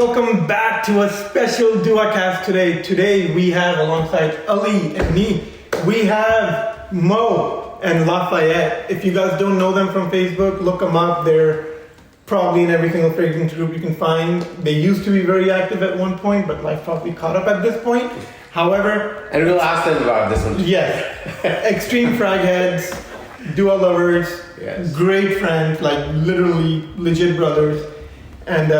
welcome back to a special Dua.Cast today. Today we have, alongside Ali and me, we have Moe and Lafayette. If you guys don't know them from Facebook, look them up. They're probably in every single fragrance group you can find. They used to be very active at one point, but life probably caught up at this point. However... And we'll ask them about this one. Yes. Extreme frag heads, Dua lovers, yes. Great friends, like literally legit brothers. And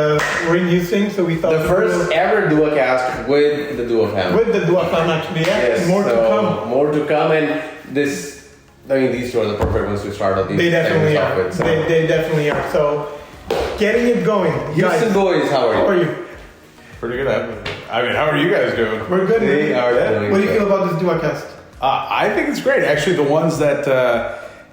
we're in Houston, so we thought... The first ever Dua.Cast with the Dua family. With the Dua family, actually, yeah. Yes, More to come. More to come, and this... I mean, these two are the perfect ones to start off these They definitely are. with. So. They definitely are. So, getting it going. Houston guys, boys, how are you? How are you? Pretty good. I mean, how are you guys doing? We're good. They are doing What do you good. feel about this Dua.Cast? I think it's great. Actually, the ones that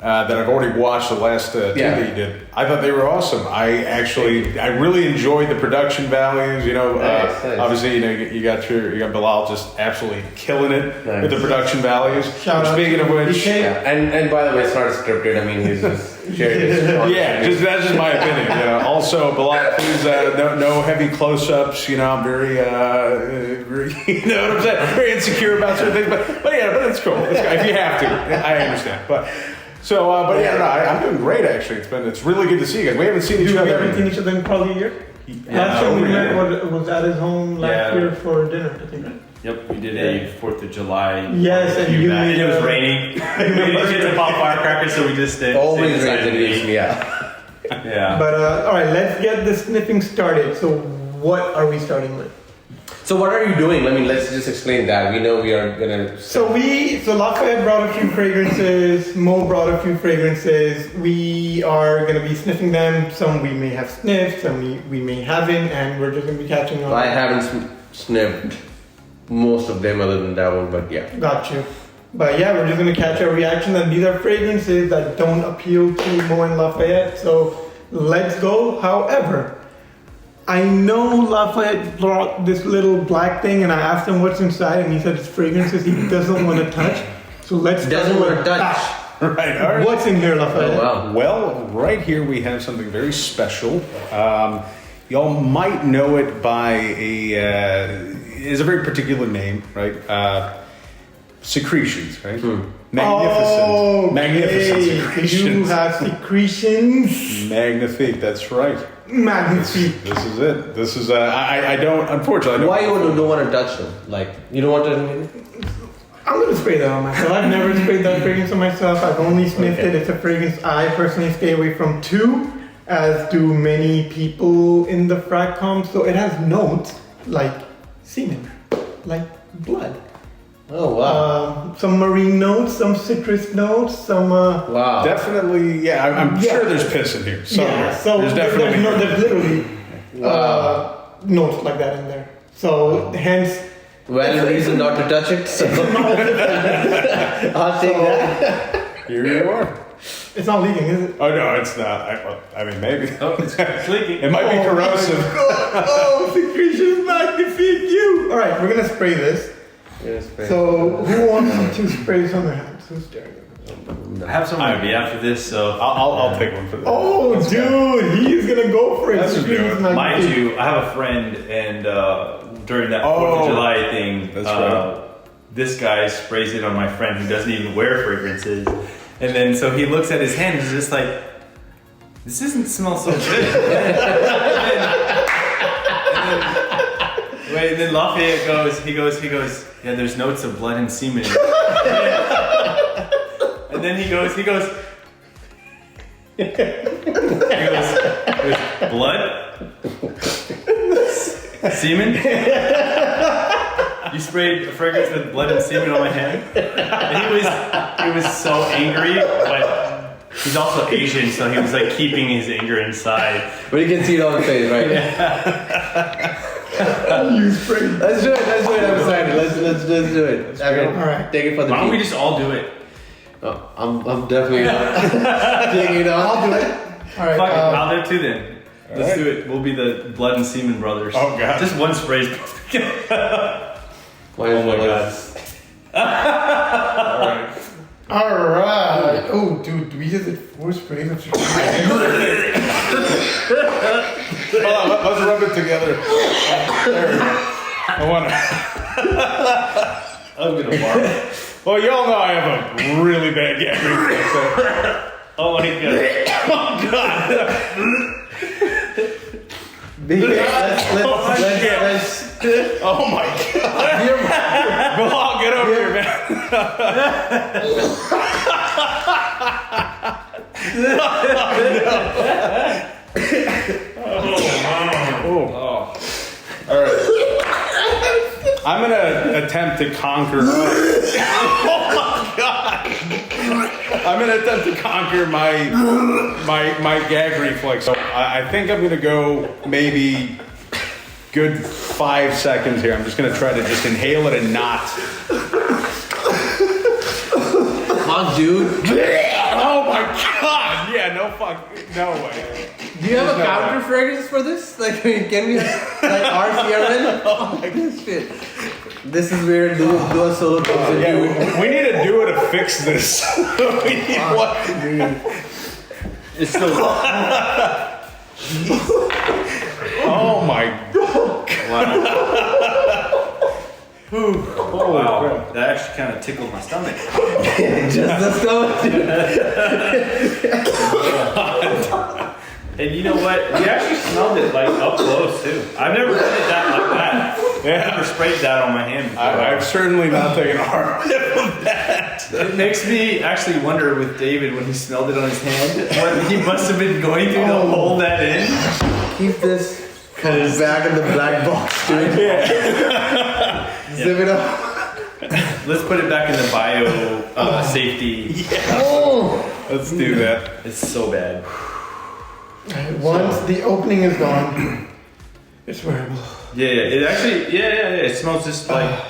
I've already watched, the last two that you did, I thought they were awesome. I really enjoyed the production values. You know, Nice. obviously, you got Bilal just absolutely killing it with the production values. Shout out Speaking to of which, BK. Yeah. And by the way, it's not scripted. I mean, he's just sharing his that's just my opinion. You know. Also, Bilal, please no heavy close-ups. You know, I'm very, you know what I'm saying, very insecure about certain things. But it's cool. If you have to, I understand. I'm doing great actually. It's really good to see you guys. We haven't seen each We other. haven't seen each other in probably a year. Last time we met was at his home last year for dinner, I think. Right? Yep, we did a 4th of July. Yes, and you and made it was raining. We didn't get to pop firecrackers, so we just did. Always rains in Houston, Yeah. But all right, let's get the sniffing started. So, what are we starting with? So what are you doing? I mean, let's just explain that. We know we are gonna. So Lafayette brought a few fragrances. Mo brought a few fragrances. We are gonna be sniffing them. Some we may have sniffed, some we may haven't, and we're just gonna be catching on. I haven't sniffed most of them other than that one, but yeah. Got you. But yeah, we're just gonna catch our reaction, and these are fragrances that don't appeal to Mo and Lafayette. So let's go. However, I know Lafayette brought this little black thing, and I asked him what's inside, and he said it's fragrances he doesn't want to touch. So let's Doesn't want to touch. that. Right. All right. What's in here, Lafayette? Oh, wow. Well, right here we have something very special. Y'all might know it by is a very particular name, right? Secretions, right? Magnificent. Magnificent secretions. You have secretions. Magnifique, that's right. Magnifique. This is it. This is I don't, unfortunately, Why you don't want to touch them? Like, you don't want to... I'm gonna spray that on myself. I've never sprayed that fragrance on myself. I've only sniffed it. It's a fragrance I personally stay away from too, as do many people in the frag comp. So it has notes like semen, like blood. Oh, wow. Some marine notes, some citrus notes, some. Wow. Definitely, yeah. I'm sure there's piss in here. Somewhere. Yeah, so there's definitely. there's literally notes like that in there. So hence. Well, reason not to touch it. So. I'll take that. Here you are. It's not leaking, is it? Oh no, it's not. I mean, maybe. Oh, it's leaking. It might be corrosive. Oh, secretions magnifique you! All right, we're gonna spray this. So, who wants to spray this on their hands? Who's daring? I have some idea after this, so I'll take one for this. Oh, dude, he's gonna go for it. Let's just do it. Secretions mind magnifique. you, I have a friend, and during that 4th of July thing, that's right. this guy sprays it on my friend who doesn't even wear fragrances, and then so he looks at his hand, and he's just like, "This doesn't smell so good." and then Lafayette goes, he goes, "Yeah, there's notes of blood and semen." In it." And then he goes, "There's blood? Semen? You sprayed a fragrance with blood and semen on my hand?" And he was so angry, but he's also Asian, so he was like keeping his anger inside. But you can see it on the face, right? You spray. Let's do it. I'm excited. Let's do it. Okay. All right. Take it for the Why don't we team. just all do it? Oh, I'm definitely not taking it on. I'll do it. All right. Fuck it, I'll do it too then. Let's right. do it. We'll be the blood and semen brothers. Oh, God. Just one spray's Oh my god. All right. Oh, dude, we just did 4 sprays of secretions. Hold on, let's rub it together. There we go. I want to. I'm gonna barf. Well, y'all know I have a really bad gag reflex. Oh my god. Oh God. Let's Oh my God. Bilal, get over here, man. Oh. All right. I'm gonna attempt to conquer. Oh my God! I'm gonna attempt to conquer my gag reflex. So I think I'm gonna go maybe good 5 seconds here. I'm just gonna try to just inhale it and not. Fuck, dude. Oh my God! Yeah, no way. Do you have a counter fragrance for this? Like, can we have, like, our CRN? Oh my God, shit. This is where Dua Solo comes in. Yeah, we need a duo to fix this. We need one. It's still. Oh my God. Wow. That actually kind of tickled my stomach. Just the stomach. And you know what? We actually smelled it like up close too. I've never done it that like that. Yeah. I've never sprayed that on my hand before. I've certainly not taken a hard whiff of that. It makes me actually wonder with David when he smelled it on his hand, what he must have been going through to hold that in. Keep this back in the black box, dude. Yeah. Zip it up. Let's put it back in the bio safety. Let's do that. It's so bad. Once the opening is gone, it's wearable. Yeah. It actually, it smells just like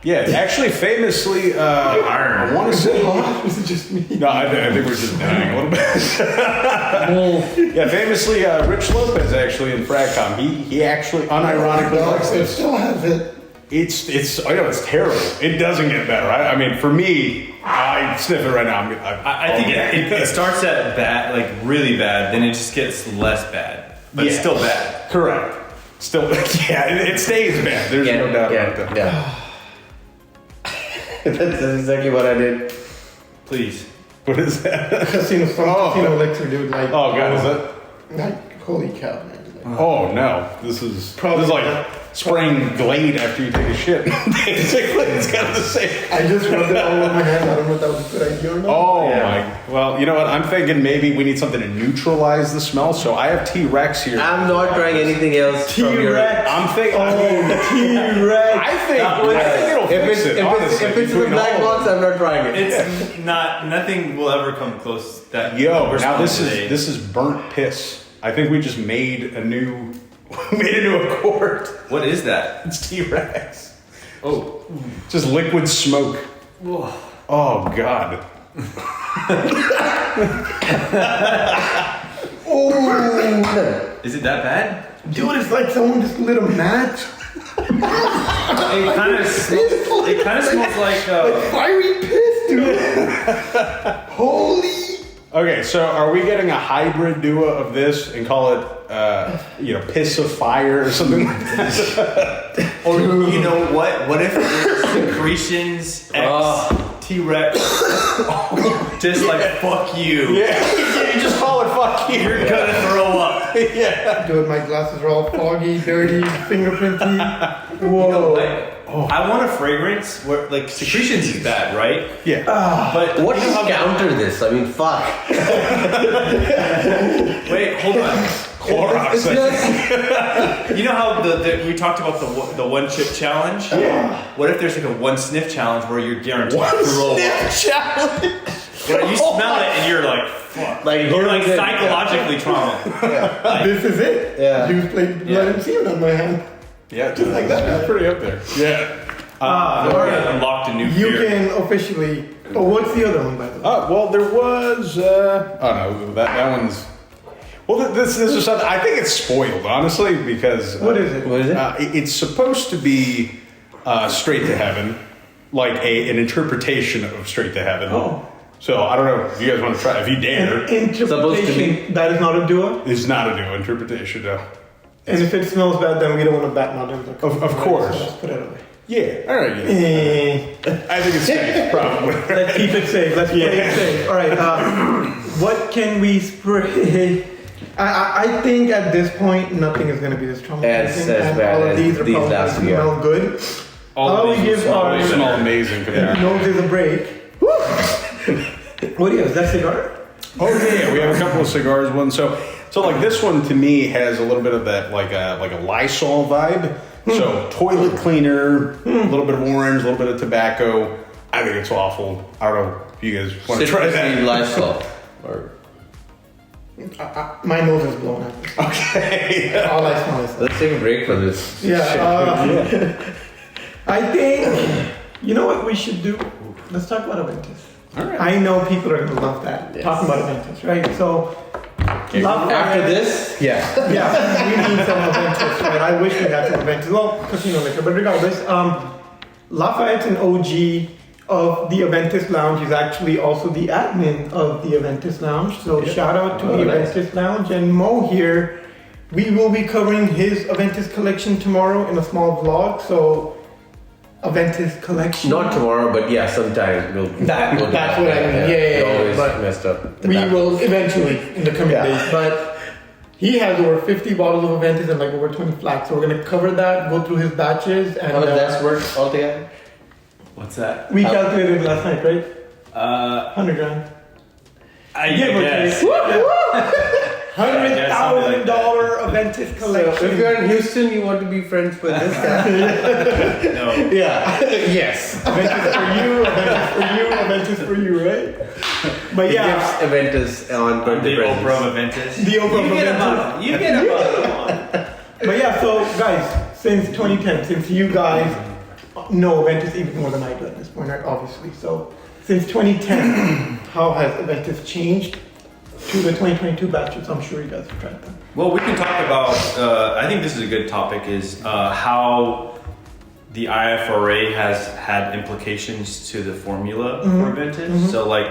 Yeah, actually, famously, iron. I want to say. Is it just me? No, I think we're just dying a little bit. Yeah, famously, Rich Lopez actually in Fragcom, he actually unironically likes It this. still has it. It's I know it's terrible. It doesn't get better. I mean, for me, I sniff it right now. I think it starts at bad, like really bad, then it just gets less bad, but it's still bad. Correct. Still, yeah, it stays bad. There's no doubt about that. Yeah. That's exactly what I did. Please. What is that? Casino elixir, dude. Like, Oh God, is that? like, holy cow, man. Like, Oh no, this is Probably this is like not. spraying Glade after you take a shit. Basically, it's kind of the same. I just rubbed it all over my hands. I don't know if that was a good idea or not. Oh Yeah. my! Well, you know what? I'm thinking maybe we need something to neutralize the smell. So I have T-Rex here. I'm not trying anything else. from your- T-Rex. I'm thinking. T-Rex. I think it'll If fix it's, it. if honestly, it's in the between black all of box, I'm not trying it. It's not, nothing will ever come close that them. Yo, we're now smelling this today. is burnt piss. I think we just made a new accord. What is that? It's T-Rex. Oh. Just liquid smoke. Oh God. Is it that bad? Dude, it's like someone just lit a match. It kind of smells like Fiery piss, dude. Holy. Okay, so are we getting a hybrid duo of this and call it, piss of fire or something like that? or you know what? What if it's secretions X T-Rex just like fuck you. Yeah, you just call it fuck you. You're gonna throw up. Yeah. Dude, my glasses are all foggy, dirty, fingerprinty. Whoa. You know what? I want a fragrance where like secretions is bad, right? Yeah. But What you is know how counter this? I mean, fuck. wait, hold on. Clorox. It's just, You know how we talked about the one chip challenge? Yeah. What if there's like a one sniff challenge where you're guaranteed to throw up? challenge. Where you smell it and you're like, fuck. Like, You're like yeah. psychologically trauma. This is it. Yeah. You played blood and semen on my hand. Yeah, just like that. That's pretty up there. Yeah. Alright. Unlocked a new You fear. can officially. Oh, what's the other one, by the way? Well, there was. No, that one's. Well, this is something. I think it's spoiled, honestly, because. What is it? what is it? It's supposed to be Straight to Heaven, like an interpretation of Straight to Heaven. Oh. So I don't know if you guys want to try. If you dare, An Supposed to be. interpretation. That is not a duo. it's not a new interpretation. No. And if it smells bad, then we don't want to badmouth them. Of course. So let's put it away. Yeah, all right. Yeah. I think it's safe, probably. Let's keep it safe. Let's play it safe. All right. What can we spray? I think at this point, nothing is going to be this traumatizing. As bad all of as these are these probably last year. smell good. All How of we these give smell our way Smell better. amazing compared to noses a break. What do you have? Is that cigar? Oh yeah, we have a couple of cigars. One so like this one to me has a little bit of that like a Lysol vibe. So toilet cleaner, a little bit of orange, a little bit of tobacco. I think it's awful. I don't know if you guys want to try Citrusy that. Lysol. Or My nose is blown out. Okay. All I smell is. let's take a break for this. Yeah. I think, you know what we should do? Let's talk about Aventus. All right. I know people are going to love that. Yes. Talking about Aventus, right? So, After this, yeah. yeah, we need some Aventus, right? I wish we had some Aventus. Well, casino liquor, but regardless, Lafayette's an OG of the Aventus Lounge. He's actually also the admin of the Aventus Lounge. So shout out to the nice. Aventus Lounge. And Mo here, we will be covering his Aventus collection tomorrow in a small vlog. So Aventus collection. Not tomorrow, but yeah, sometime we'll. That's what I mean. Yeah, We always but messed up. we will eventually in the coming Yeah. days. But he has over 50 bottles of Aventus and like over 20 flags. So we're gonna cover that, go through his batches, and How much that's worth altogether? What's that? we calculated last night, right? 100 grand. I Give or guess. take. $100,000 Aventus So if collection. you're in Houston, you want to be friends with this guy? No. Yeah. Yes. Aventus for you, Aventus for you, Aventus for you, right? But He yeah, gives Aventus on The birthday presents. Oprah of Aventus. the Oprah You get a Aventus. bottle. You get a bottle. But yeah, so guys, since 2010, since you guys know Aventus even more than I do at this point, right? Obviously. So since 2010, how has Aventus changed to the 2022 batches? I'm sure you guys have tried them. Well, we can talk about. I think this is a good topic. Is how the IFRA has had implications to the formula for Aventus. So, like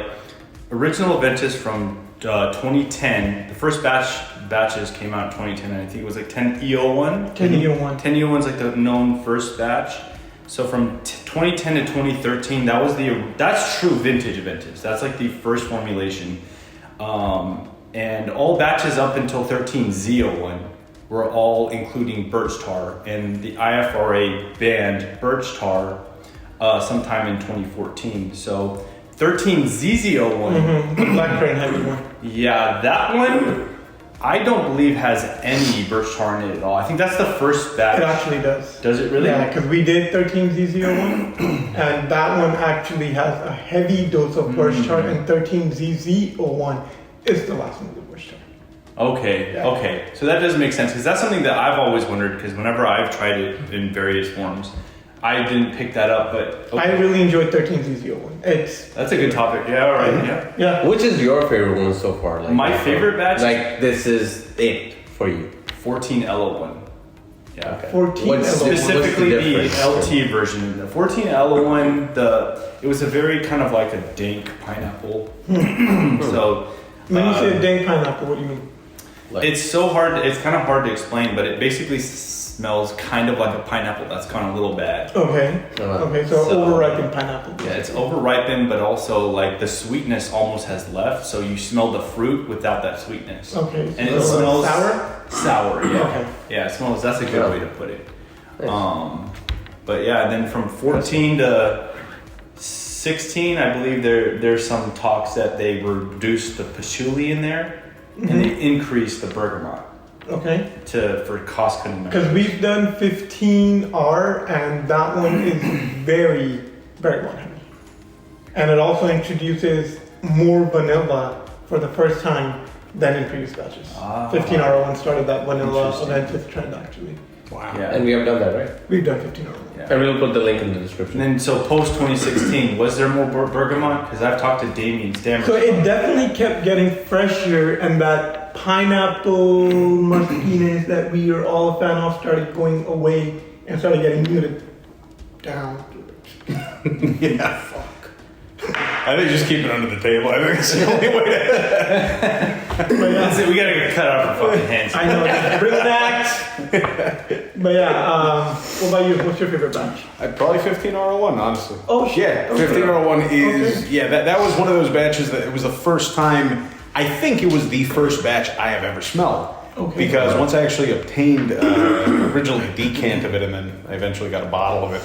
original Aventus from 2010, the first batches came out in 2010, and I think it was like 10E01. 10E01. 10E01 is like the known first batch. So from 2010 to 2013, that's true vintage Aventus. That's like the first formulation. And all batches up until 13Z01 were all including birch tar, and the IFRA banned birch tar sometime in 2014. So 13ZZ01, The black currant heavy one. yeah, that one I don't believe has any birch tar in it at all. I think that's the first batch. It actually does. Does it really? Yeah, because we did 13ZZ01, and that one actually has a heavy dose of birch tar, and 13ZZ01 is the last one with birch tar. Okay, Yeah. okay. So that does make sense because that's something that I've always wondered because whenever I've tried it in various forms, I didn't pick that up, but I really enjoyed 13ZZ01. It's that's a good topic. Yeah, all right, yeah. yeah. Which is your favorite one so far? Like My favorite batch? Like this is it for you. 14L01. Yeah. Okay. 14 What's L01. Specifically what's the difference? LT version. The 14L01, it was a very kind of like a dank pineapple. So When you say dank pineapple, what do you mean? Like, it's so hard. It's kind of hard to explain, but it basically smells kind of like a pineapple that's kind of a little bad. Okay. Okay, so So- overripened pineapple. Yeah, it's overripened, but also like the sweetness almost has left. So you smell the fruit without that sweetness. Okay. And so it smells sour. Sour, yeah. Okay. Yeah, it smells. That's a good Yeah. way to put it. Nice. But yeah, and then from 14 to 16, I believe there's some talks that they reduced the patchouli in there and they increased the bergamot Okay. for cost cutting Because measures. we've done 15R, and that one is very bergamot heavy, and it also introduces more vanilla for the first time than in previous batches. 15R1 started that vanilla Interesting. Aventus trend actually. Wow. Yeah. and we have done that, right? We've done 15R1. Yeah. And we'll put the link in the And description. then so post 2016, was there more bergamot? Because I've talked to Damien Stammer. So it definitely kept getting fresher, and that pineapple muskiness that we are all a fan of started going away and started getting muted down. Yeah. Fuck. I think just keep it under the table. I think it's the only way to. That's it. We gotta get cut off our fucking hands. I know. Just bring an axe. But yeah, what about you? What's your favorite batch? Probably 15R01, honestly. Oh shit. Yeah, Okay. 15R01 is Okay. that was one of those batches that it was the first time. I think it was the first batch I have ever smelled. Okay. Because once I actually obtained originally a decant of it, and then I eventually got a bottle of it.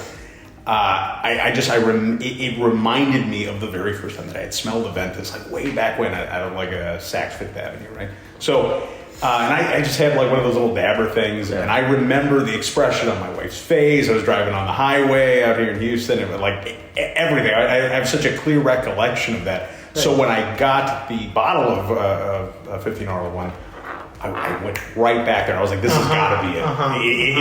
It reminded me of the very first time that I had smelled Aventus, like way back when out of like a Saks Fifth Avenue, right? So, and I just had like one of those little dabber things, and I remember the expression on my wife's face. I was driving on the highway out here in Houston, and like everything. I have such a clear recollection of that. Right. So when I got the bottle of 15R01, I went right back there. I was like, this has got to be it.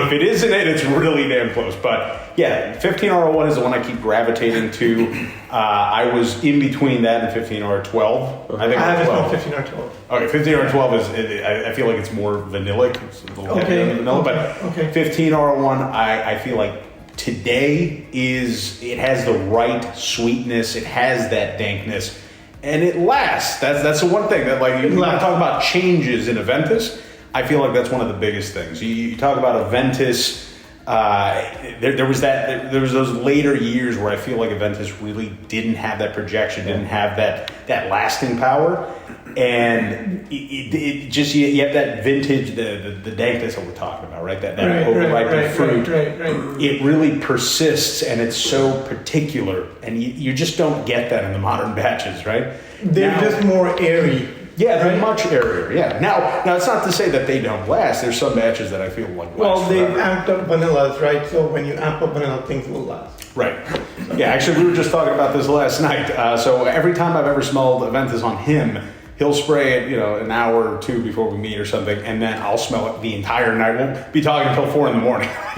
If it isn't it, it's really damn close. But yeah, 15R01 is the one I keep gravitating to. I was in between that and 15R12. I think I haven't smelled 15R12. Okay, 15R12 is, I feel like it's more vanillic. It's a little heavier than vanilla. But 15R01, I feel like today it has the right sweetness. It has that dankness. And it lasts. That's the one thing that, like, you want to talk about changes in Aventus. I feel like that's one of the biggest things. You talk about Aventus. There was those later years where I feel like Aventus really didn't have that projection, didn't have that lasting power, and it just you have that vintage, the dankness that we're talking about, right? That overripe fruit. Right. It really persists, and it's so particular, and you just don't get that in the modern batches, right? They're just more airy. Yeah, they're much airier. Yeah. Now it's not to say that they don't last. There's some batches that I feel like last they've forever. amped up vanillas, right? So when you amp up vanilla, things will last. Right. Yeah, actually, we were just talking about this last night. So every time I've ever smelled Aventus on him, he'll spray it, an hour or two before we meet or something, and then I'll smell it the entire night. We'll be talking until 4 a.m.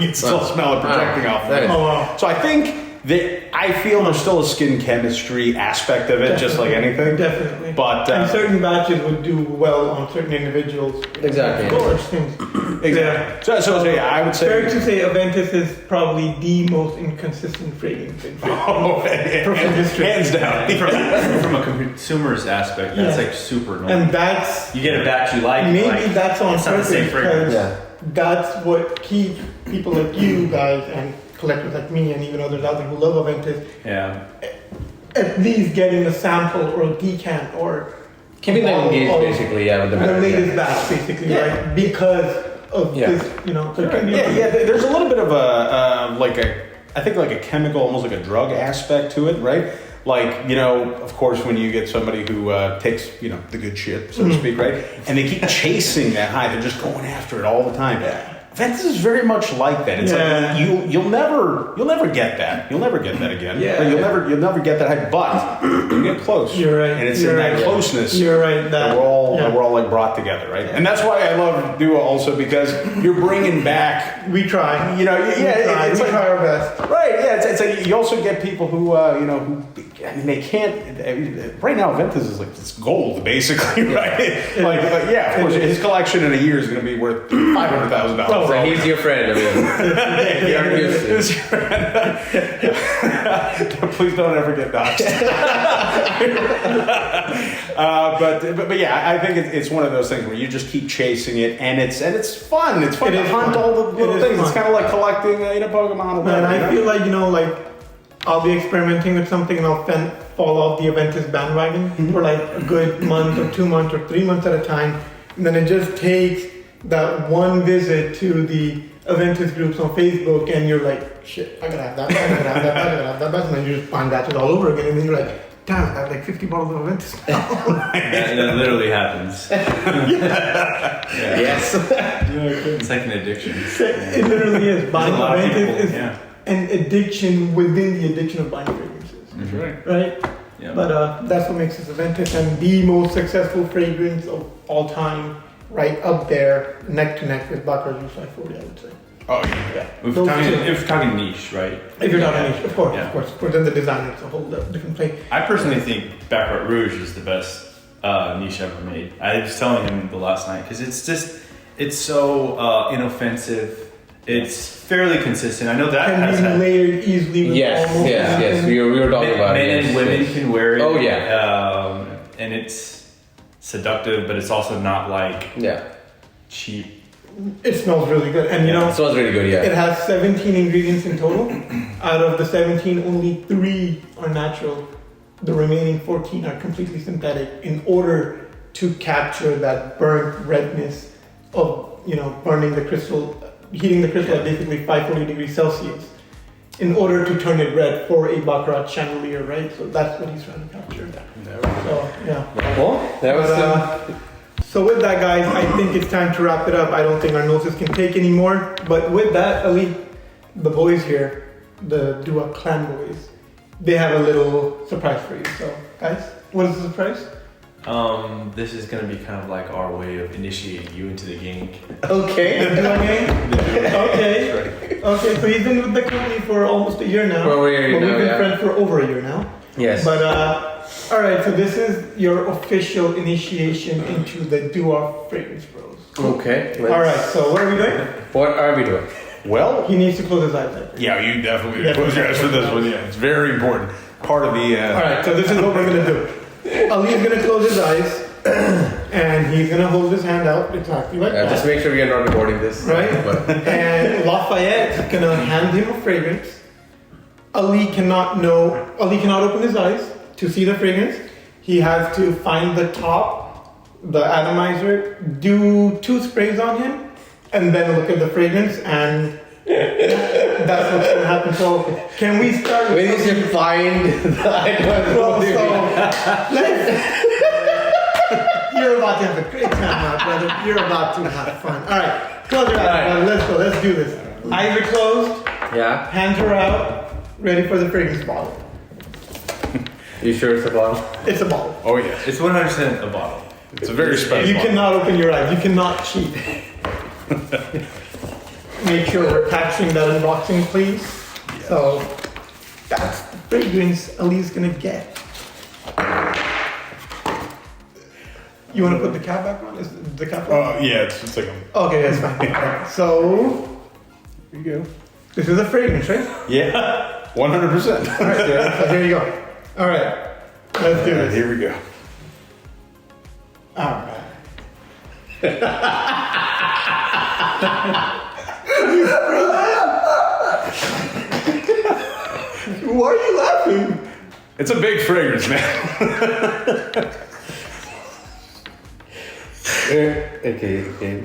You can still smell it projecting off. Wow. So I think that I feel there's still a skin chemistry aspect of it, just like anything. Definitely. But and certain batches would do well on certain individuals. Exactly. Of course, things. Exactly. Yeah. So yeah, I would say. Fair to say, Aventus is probably the most inconsistent fragrance in history. Hands down. From a consumer's aspect, that's like super normal. And that's you get a batch you like. maybe that's on it's not the purpose same fragrance. because that's what keeps people like you guys and collectors like me and even others out there who love Aventus. Yeah. At least getting a sample or a decant or keeping them engaged, basically, with the latest batch, basically, right? Because of this, So There's a little bit of I think like a chemical, almost like a drug aspect to it, right? Like, of course, when you get somebody who takes, the good shit, so to speak, right? And they keep chasing that high, they're just going after it all the time. Aventus is very much like that. It's like you'll never get that. You'll never get that again. Yeah. Like you'll never get that high. But you get close. You're right. And it's in that closeness. You're right. That we're all like brought together, right? And that's why I love Dua also, because you're bringing back. We try. We try our best. Right. Yeah. It's like you also get people who they can't. Right now, Aventus is like it's gold, basically, right? Of course, his collection in a year is going to be worth $500,000. So he's your friend. Please don't ever get doxxed. But yeah, I think it's one of those things where you just keep chasing it, and it's fun. It's fun to hunt all the little things. It's kind of like collecting Pokemon. And I feel like I'll be experimenting with something and I'll fall off the Aventus bandwagon for like a good month or 2 months or 3 months at a time, and then it just takes that one visit to the Aventus groups on Facebook, and you're like, shit, I gotta have that, I gotta have that, I gotta have that, and then you just find batches all over again, and then you're like, damn, I have like 50 bottles of Aventus now. that literally happens. Yes. It's like an addiction. It literally is. Buying a lot of Aventus people, is an addiction within the addiction of buying fragrances. That's right. Right? Yeah. But that's what makes us Aventus, and the most successful fragrance of all time, right up there, neck to neck with Baccarat 540, I would say. Oh yeah. If you're talking niche, right? If you're talking niche, of course. Then the design is a whole different play. I personally think Baccarat Rouge is the best niche ever made. I was telling him the last night because it's so inoffensive. It's fairly consistent. I know that can be layered easily. With Yes. We were talking about it. Men and women can wear it. Oh yeah. And it's seductive, but it's also not like Yeah. cheap. It smells really good, and you know, It smells really good, it yeah. has 17 ingredients in total. Out of the 17, only 3 are natural. The remaining 14 are completely synthetic in order to capture that burnt redness of, you know, burning the crystal, heating the crystal at basically 540 degrees Celsius in order to turn it red for a baccarat chandelier, right? So that's what he's trying to capture. So, yeah. Well, that was So with that, guys, I think it's time to wrap it up. I don't think our noses can take anymore. But with that, Ali, the boys here, the Dua clan boys, they have a little surprise for you. So, guys, what is the surprise? This is gonna be kind of like our way of initiating you into the gang. okay. The Dua gang? Okay. Okay, so he's been with the company for almost a year now. For over a year but now, we've been yeah. friends for over a year now. Yes. But, all right, so this is your official initiation into the Dua Fragrance Bros. Okay. All right, so what are we doing? What are we doing? Well, He needs to close his eyes. I think. yeah, you definitely close your eyes for this one. Yeah, it's very important. Part of the. All right, so this is what we're gonna do. Ali is gonna close his eyes, and he's gonna hold his hand out exactly like that. Just make sure we are not recording this. Right? And Lafayette is gonna hand him a fragrance. Ali cannot open his eyes to see the fragrance. He has to find the top, the atomizer, do 2 sprays on him, and then look at the fragrance, and that's what's gonna happen. So can we start We with need to find the item. well, so you're about to have a great time, my brother. You're about to have fun. All right, close your eyes, brother. Let's go. Let's do this. Eyes are closed. Yeah. Hands are out. Ready for the fragrance bottle. You sure it's a bottle? It's a bottle. Oh yeah, It's 100% a bottle. it's a very special. You one. cannot open your eyes. You cannot cheat. Make sure we're capturing that unboxing, please. So that's the fragrance Ali's gonna get. You want to put the cap back on? Is the cap on? Yeah, it's like a. Okay, that's fine. So Here you go. this is a fragrance, right? Yeah, 100%. All right, so here you go. All right, let's do this. Here we go. All right. Why are you laughing? It's a big fragrance, man. Okay.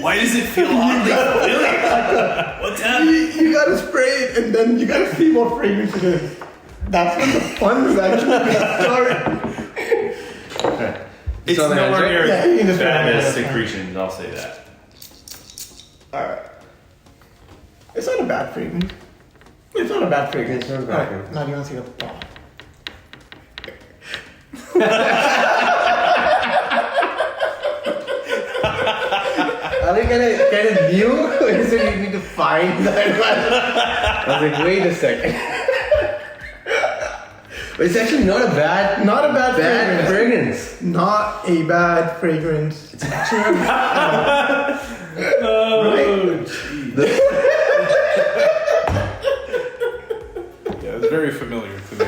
Why does it feel oddly familiar? What's happening? You gotta spray it and then you gotta see what fragrance it is. That's when the fun is actually gonna start. It's on the hands, nowhere right? near Yeah, you can just bad put it on as the hands. secretions, I'll say that. Alright. It's not a bad fragrance. It's not a bad fragrance. It's not a bad Alright, fragrance. now do you wanna see the bottle? Are they kind of new? When you said you need to find that one, I was like, wait a second. But it's actually not a bad fragrance. Not a bad fragrance. It's actually Yeah, it's very familiar to me.